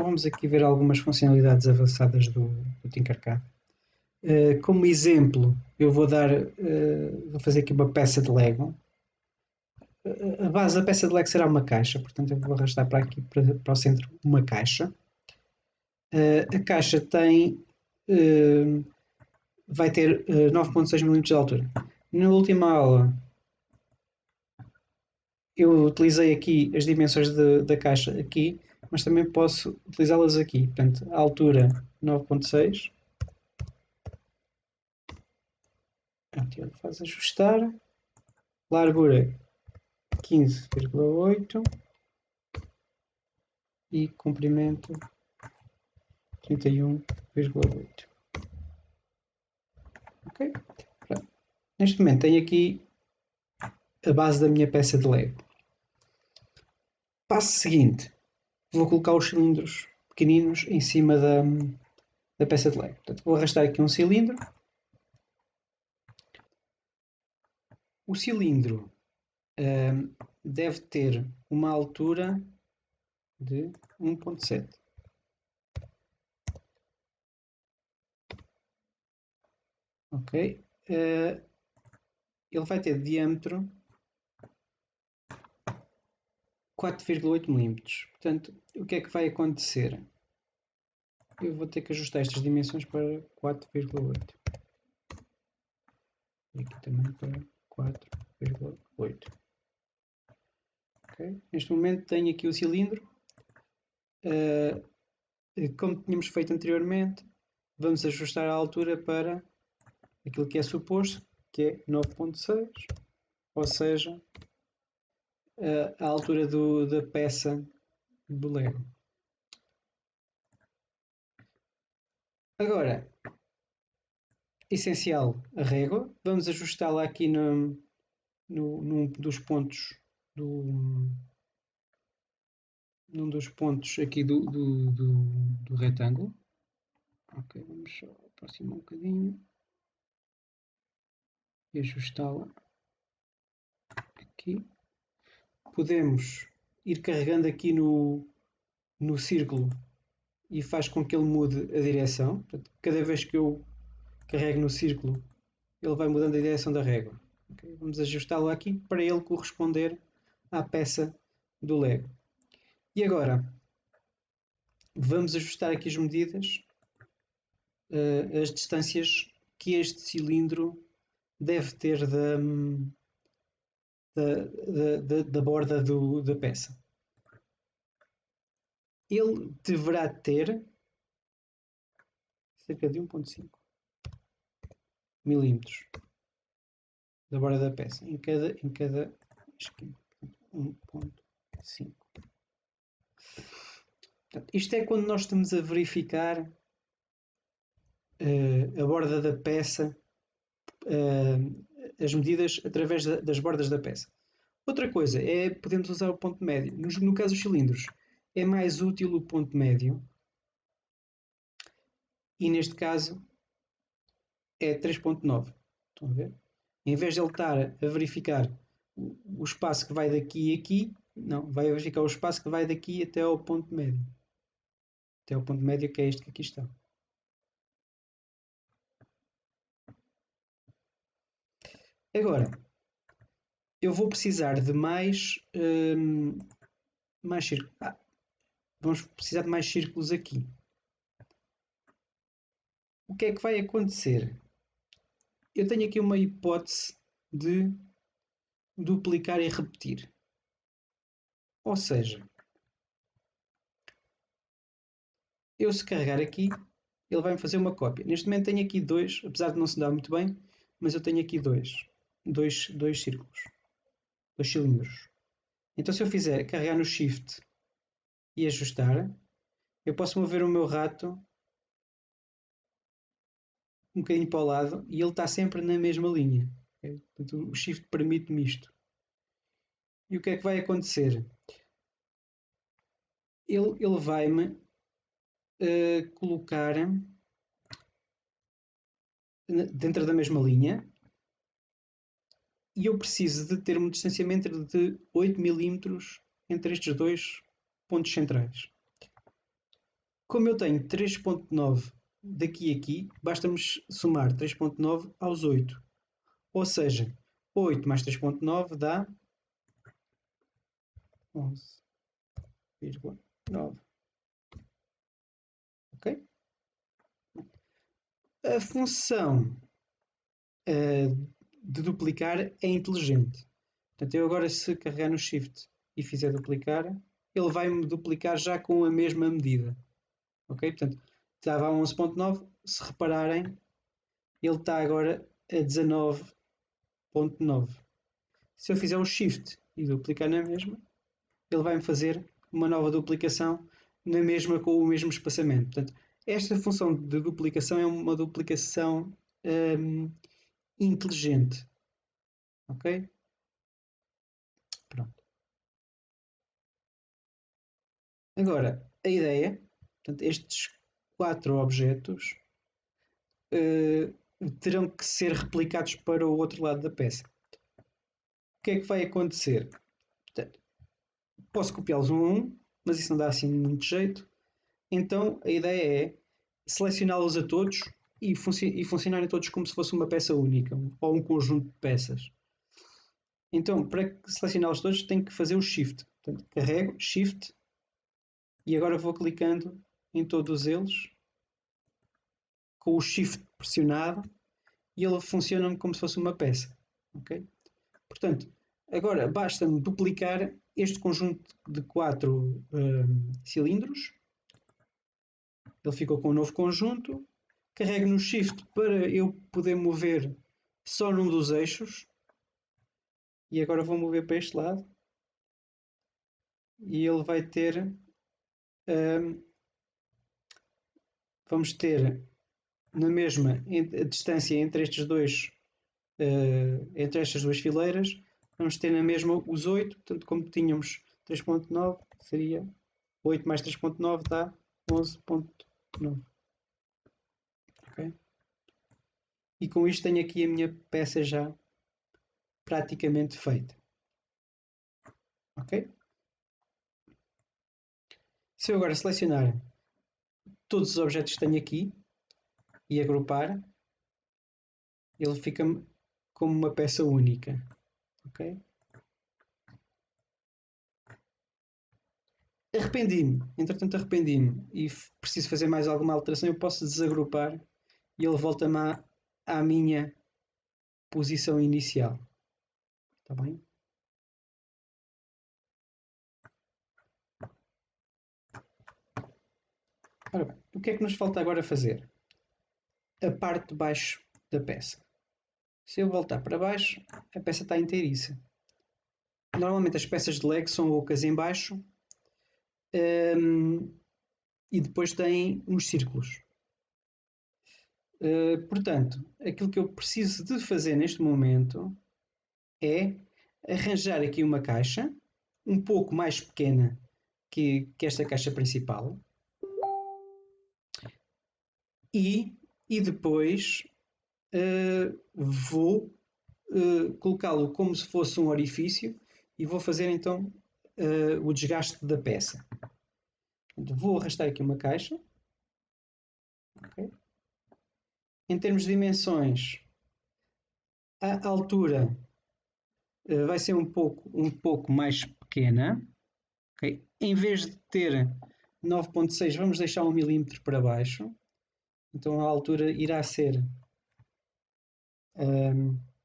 vamos aqui ver algumas funcionalidades avançadas do Tinkercad. Como exemplo, eu vou fazer aqui uma peça de Lego. A base da peça de Lego será uma caixa, portanto eu vou arrastar para aqui, para o centro, uma caixa. A caixa vai ter 9.6 mm de altura. Na última aula eu utilizei aqui as dimensões da caixa aqui, mas também posso utilizá-las aqui. Portanto, a altura 9.6. Ele faz ajustar. Largura 15,8 e comprimento 31,8. Ok? Pronto. Neste momento tenho aqui a base da minha peça de Lego. Passo seguinte, vou colocar os cilindros pequeninos em cima da peça de Lego. Portanto, vou arrastar aqui um cilindro. O cilindro deve ter uma altura de 1.7. Ok? Ele vai ter diâmetro 4,8 mm. Portanto, o que é que vai acontecer? Eu vou ter que ajustar estas dimensões para 4,8. E aqui também para 4,8. Okay? Neste momento tenho aqui o cilindro. Como tínhamos feito anteriormente, vamos ajustar a altura para aquilo que é suposto, que é 9.6, ou seja, a altura da peça do Lego. Agora, essencial, a régua. Vamos ajustá-la aqui num dos pontos num dos pontos aqui do retângulo. Ok, vamos só aproximar um bocadinho e ajustá-la aqui. Podemos ir carregando aqui no círculo e faz com que ele mude a direção. Portanto, cada vez que eu carrego no círculo, ele vai mudando a direção da régua. Okay? Vamos ajustá-lo aqui para ele corresponder à peça do Lego. E agora, vamos ajustar aqui as medidas, as distâncias que este cilindro deve ter da borda da peça. Ele deverá ter cerca de 1.5 milímetros da borda da peça em cada esquina. 1.5. Isto é quando nós estamos a verificar a borda da peça, as medidas através das bordas da peça. Outra coisa é podemos usar o ponto médio. No caso dos cilindros, é mais útil o ponto médio. E neste caso é 3.9. Estão a ver? Em vez de ele estar a verificar o espaço que vai daqui a aqui, não, vai verificar o espaço que vai daqui até ao ponto médio. Até ao ponto médio, que é este que aqui está. Agora, eu vou precisar de mais círculos. Vamos precisar de mais círculos aqui. O que é que vai acontecer? Eu tenho aqui uma hipótese de duplicar e repetir. Ou seja, eu se carregar aqui, ele vai-me fazer uma cópia. Neste momento tenho aqui dois, apesar de não se dar muito bem, mas eu tenho aqui dois círculos, dois cilindros. Então se eu fizer carregar no Shift e ajustar, eu posso mover o meu rato um bocadinho para o lado e ele está sempre na mesma linha. Okay? Portanto, o Shift permite-me isto. E o que é que vai acontecer? Ele vai-me colocar dentro da mesma linha e eu preciso de ter um distanciamento de 8 mm entre estes dois pontos centrais. Como eu tenho 3.9 daqui a aqui, basta-me somar 3.9 aos 8. Ou seja, 8 mais 3.9 dá 11,9. Ok? A função de duplicar é inteligente. Portanto, eu agora se carregar no Shift e fizer duplicar, ele vai-me duplicar já com a mesma medida. Ok? Portanto, estava a 11.9, se repararem, ele está agora a 19.9. Se eu fizer o Shift e duplicar na mesma, ele vai-me fazer uma nova duplicação na mesma com o mesmo espaçamento. Portanto, esta função de duplicação é uma duplicação inteligente. Ok? Pronto. Agora, a ideia, portanto, estes 4 objetos terão que ser replicados para o outro lado da peça. O que é que vai acontecer? Portanto, posso copiá-los um a um, mas isso não dá assim muito jeito. Então a ideia é selecioná-los a todos e funcionarem todos como se fosse uma peça única ou um conjunto de peças. Então, para selecioná-los todos, tenho que fazer o Shift. Portanto, carrego Shift e agora vou clicando em todos eles com o Shift pressionado e ele funciona como se fosse uma peça. Okay? Portanto, agora basta-me duplicar este conjunto de 4 cilindros. Ele ficou com um novo conjunto. Carrego no Shift para eu poder mover só num dos eixos. E agora vou mover para este lado. E ele vai ter... vamos ter na mesma a distância entre estes dois entre estas duas fileiras, vamos ter na mesma os 8, portanto, como tínhamos 3.9, seria 8 mais 3.9 dá 11.9. Okay? E com isto tenho aqui a minha peça já praticamente feita. Ok? Se eu agora selecionar todos os objetos que tenho aqui e agrupar, ele fica como uma peça única. Ok? Entretanto arrependi-me e preciso fazer mais alguma alteração, eu posso desagrupar e ele volta-me à minha posição inicial. Está bem? Ora bem, o que é que nos falta agora fazer? A parte de baixo da peça. Se eu voltar para baixo, a peça está inteiriça. Normalmente as peças de Lego são ocas em baixo e depois têm uns círculos. Portanto, aquilo que eu preciso de fazer neste momento é arranjar aqui uma caixa um pouco mais pequena que esta caixa principal e depois vou colocá-lo como se fosse um orifício e vou fazer então o desgaste da peça. Portanto, vou arrastar aqui uma caixa. Okay. Em termos de dimensões, a altura vai ser um pouco mais pequena. Okay. Em vez de ter 9.6, vamos deixar 1 milímetro para baixo. Então a altura irá ser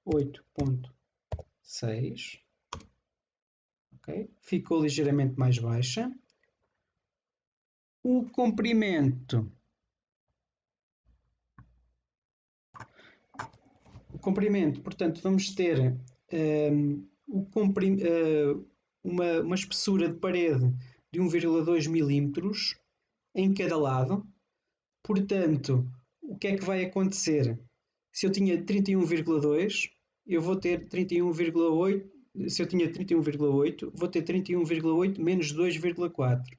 8.6. Okay. Ficou ligeiramente mais baixa. O comprimento portanto, vamos ter uma espessura de parede de 1,2 milímetros em cada lado. Portanto, o que é que vai acontecer? Se eu tinha 31,2, eu vou ter 31,8. Se eu tinha 31,8, vou ter 31,8 menos 2,4.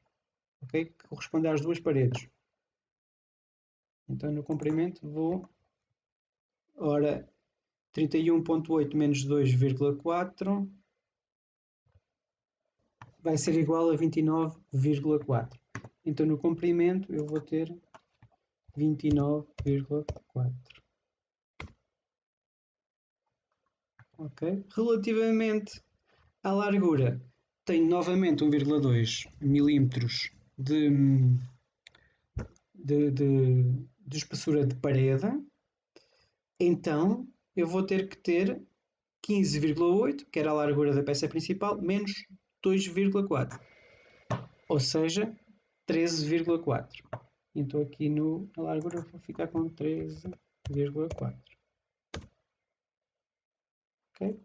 Okay? Que corresponde às duas paredes. Então, no comprimento, vou... Ora, 31.8 menos 2,4 vai ser igual a 29,4. Então no comprimento eu vou ter 29,4. Ok? Relativamente à largura, tenho novamente 1,2 milímetros de espessura de parede. Então eu vou ter que ter 15,8, que era a largura da peça principal, menos 2,4. Ou seja, 13,4. Então aqui na largura vou ficar com 13,4. Ok?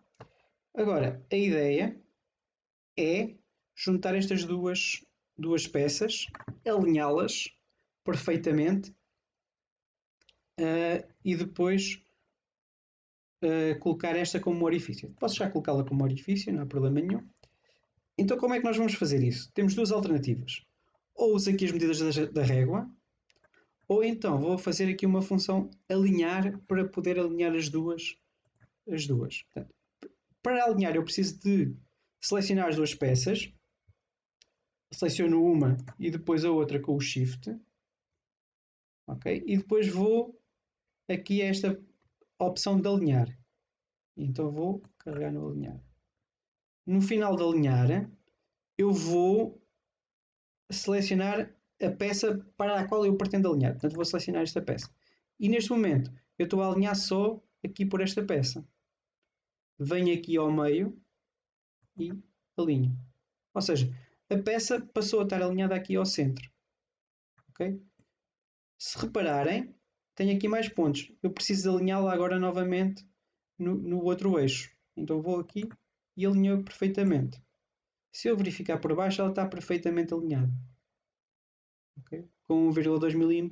Agora, a ideia é juntar estas duas peças, alinhá-las perfeitamente e depois colocar esta como orifício. Posso já colocá-la como orifício, não há problema nenhum. Então como é que nós vamos fazer isso? Temos duas alternativas. Ou uso aqui as medidas da régua, ou então vou fazer aqui uma função alinhar para poder alinhar as duas. Portanto, para alinhar eu preciso de selecionar as duas peças. Seleciono uma e depois a outra com o Shift. Ok? E depois vou aqui a esta opção de alinhar. Então vou carregar no alinhar. No final de alinhar, eu vou selecionar a peça para a qual eu pretendo alinhar. Portanto, vou selecionar esta peça. E neste momento, eu estou a alinhar só aqui por esta peça. Venho aqui ao meio e alinho. Ou seja, a peça passou a estar alinhada aqui ao centro. Ok? Se repararem, tenho aqui mais pontos. Eu preciso alinhá-la agora novamente no outro eixo. Então vou aqui e alinhou perfeitamente. Se eu verificar por baixo, ela está perfeitamente alinhada. Okay? Com 1,2 mm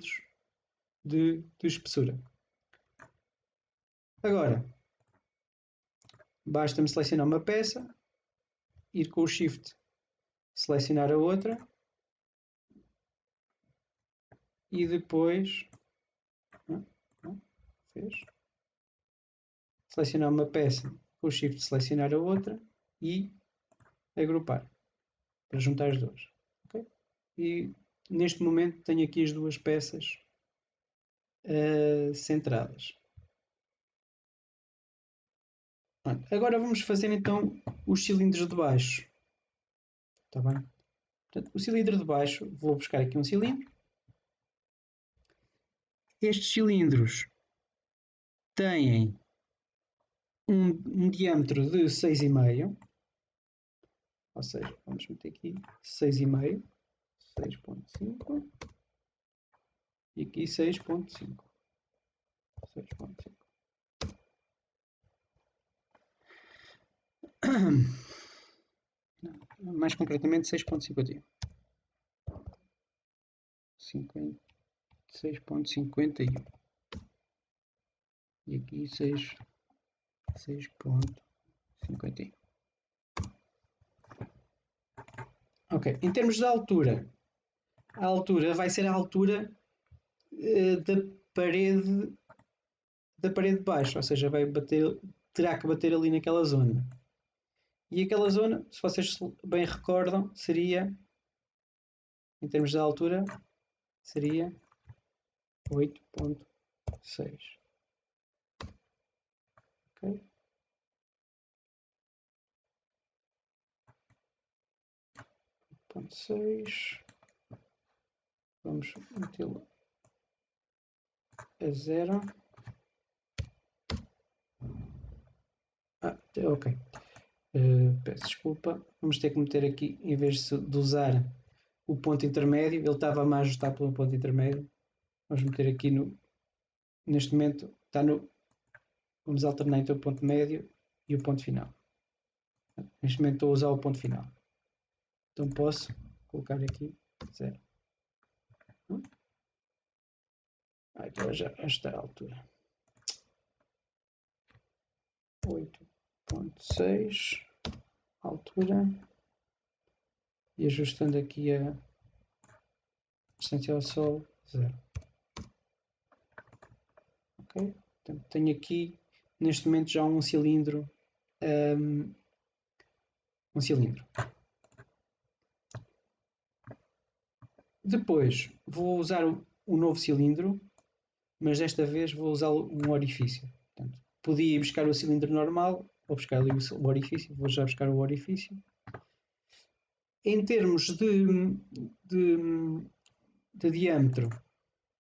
de espessura. Agora, basta-me selecionar uma peça, ir com o Shift, selecionar a outra e depois fez, selecionar uma peça, com o Shift selecionar a outra e agrupar para juntar as duas. Okay? E neste momento tenho aqui as duas peças centradas. Agora vamos fazer então os cilindros de baixo. Está bem? Portanto, o cilindro de baixo, vou buscar aqui um cilindro. Estes cilindros têm um diâmetro de 6,5. Ou seja, vamos meter aqui 6,5, 6,5 e aqui 6,5. 6,5. Mais concretamente 6,51. 6,51. E aqui 6,51. Ok, em termos de altura, a altura vai ser a altura da parede de baixo, ou seja, terá que bater ali naquela zona. E aquela zona, se vocês bem recordam, seria, em termos de altura, seria 8,6. Ok? 8,6. Vamos metê-lo a 0. Ok. Peço desculpa. Vamos ter que meter aqui, em vez de usar o ponto intermédio, ele estava-me a ajustar pelo ponto intermédio. Vamos meter aqui neste momento, está no. Vamos alternar entre o ponto médio e o ponto final. Neste momento estou a usar o ponto final. Então posso colocar aqui 0. Então já está a altura. 8,6 altura e ajustando aqui a distância ao Sol 0. Ok? Portanto, tenho aqui neste momento já um cilindro. Um cilindro. Depois vou usar o novo cilindro, mas desta vez vou usar um orifício. Portanto, podia ir buscar o cilindro normal ou buscar ali o orifício. Vou já buscar o orifício. Em termos de, de diâmetro,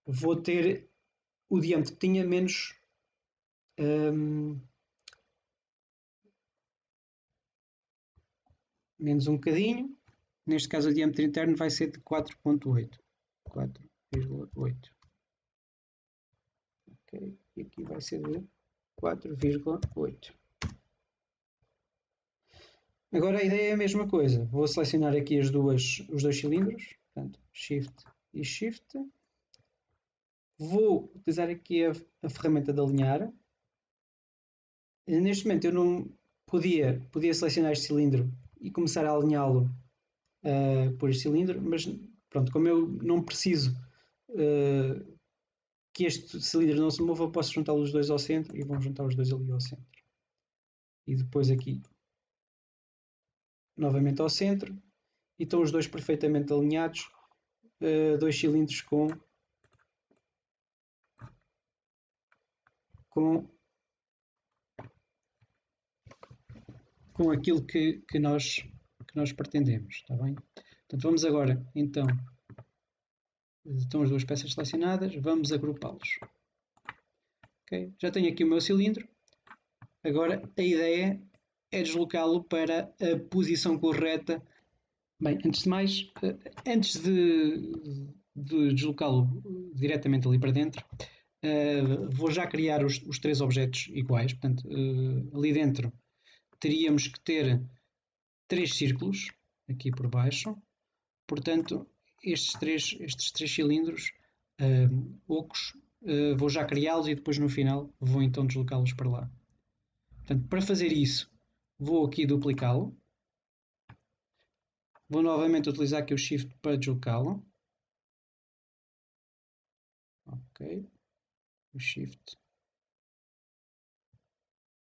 vou ter o diâmetro que tinha hum, menos um bocadinho. Neste caso, o diâmetro interno vai ser de 4,8. 4,8. Okay. E aqui vai ser de 4,8. Agora a ideia é a mesma coisa. Vou selecionar aqui os dois cilindros. Portanto, Shift e Shift. Vou utilizar aqui a ferramenta de alinhar. Neste momento eu não podia selecionar este cilindro e começar a alinhá-lo por este cilindro, mas pronto, como eu não preciso que este cilindro não se mova, eu posso juntar os dois ao centro e vão juntar os dois ali ao centro. E depois aqui novamente ao centro e estão os dois perfeitamente alinhados, dois cilindros com, com aquilo que nós pretendemos, está bem? Portanto, vamos agora, então, estão as duas peças selecionadas, vamos agrupá-los. Okay? Já tenho aqui o meu cilindro, agora a ideia é deslocá-lo para a posição correta. Bem, antes de mais, antes de deslocá-lo diretamente ali para dentro, vou já criar os três objetos iguais. Portanto, ali dentro teríamos que ter três círculos aqui por baixo. Portanto, estes três cilindros ocos, vou já criá-los e depois no final vou então deslocá-los para lá. Portanto, para fazer isso, vou aqui duplicá-lo. Vou novamente utilizar aqui o Shift para deslocá-lo. Ok. O Shift.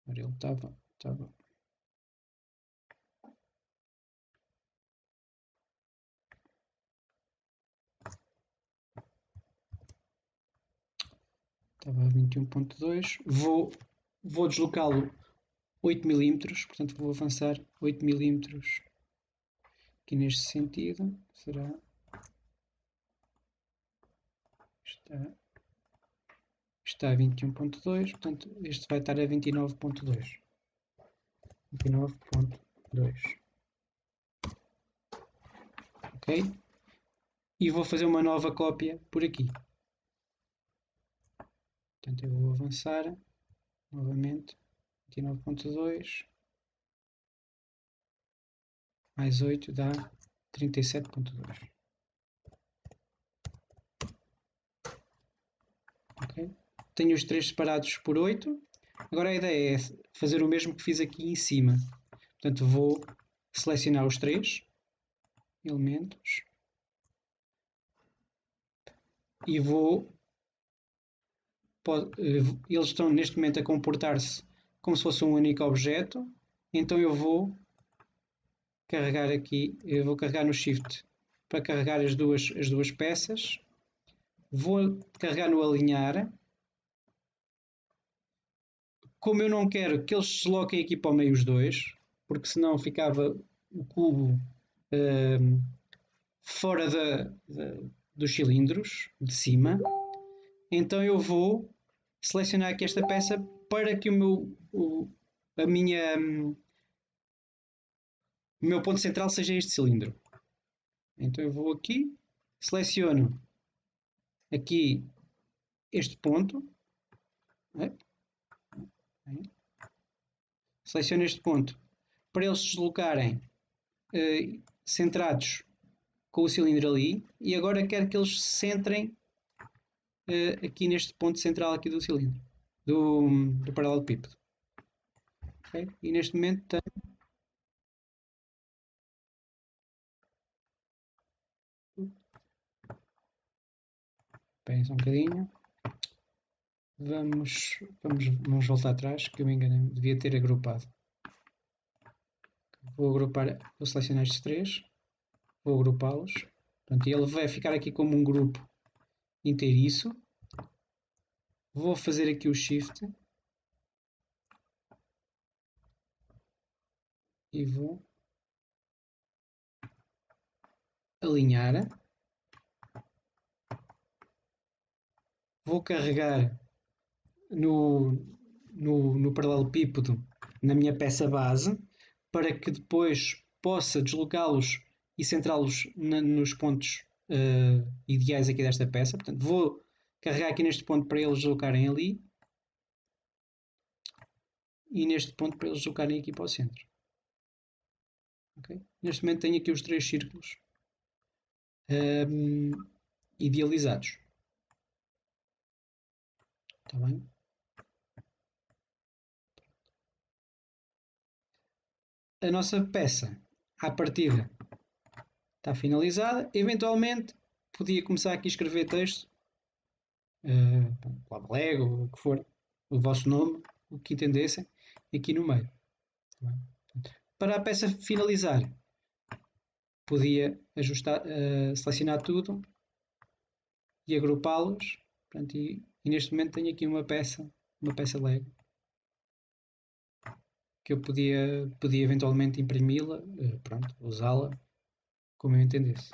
Agora ele estava. Estava a 21.2. Vou deslocá-lo 8 mm. Portanto, vou avançar 8 mm aqui neste sentido. Será. Está a 21.2, portanto este vai estar a 29.2. 29.2. Ok? E vou fazer uma nova cópia por aqui. Portanto eu vou avançar novamente. 29.2 mais 8 dá 37.2. Ok? Tenho os três separados por 8. Agora a ideia é fazer o mesmo que fiz aqui em cima. Portanto, vou selecionar os três elementos e eles estão neste momento a comportar-se como se fosse um único objeto. Então eu vou carregar aqui, eu vou carregar no Shift para carregar as duas peças. Vou carregar no alinhar. Como eu não quero que eles se desloquem aqui para o meio os dois, porque senão ficava o cubo fora dos cilindros de cima, então eu vou selecionar aqui esta peça para que o meu ponto central seja este cilindro. Então eu vou aqui, seleciono aqui este ponto, seleciono este ponto para eles se deslocarem centrados com o cilindro ali, e agora quero que eles se centrem aqui neste ponto central aqui do cilindro, do paralelepípedo. Okay? E neste momento tenho. Esperem só um bocadinho. Vamos voltar atrás, que eu me enganei, devia ter agrupado. Vou selecionar estes três, vou agrupá-los. Pronto, ele vai ficar aqui como um grupo inteiriço. Vou fazer aqui o Shift e vou alinhar. Vou carregar no paralelepípedo na minha peça base para que depois possa deslocá-los e centrá-los nos pontos ideais aqui desta peça. Portanto, vou carregar aqui neste ponto para eles deslocarem ali e neste ponto para eles deslocarem aqui para o centro. Okay? Neste momento tenho aqui os 3 círculos idealizados. Está bem? A nossa peça, à partida, está finalizada. Eventualmente, podia começar aqui a escrever texto, Lego, o que for, o vosso nome, o que entendessem, aqui no meio. Tá bem? Para a peça finalizar, podia ajustar, selecionar tudo e agrupá-los. E neste momento tenho aqui uma peça Lego que eu podia eventualmente imprimi-la, usá-la como eu entendesse.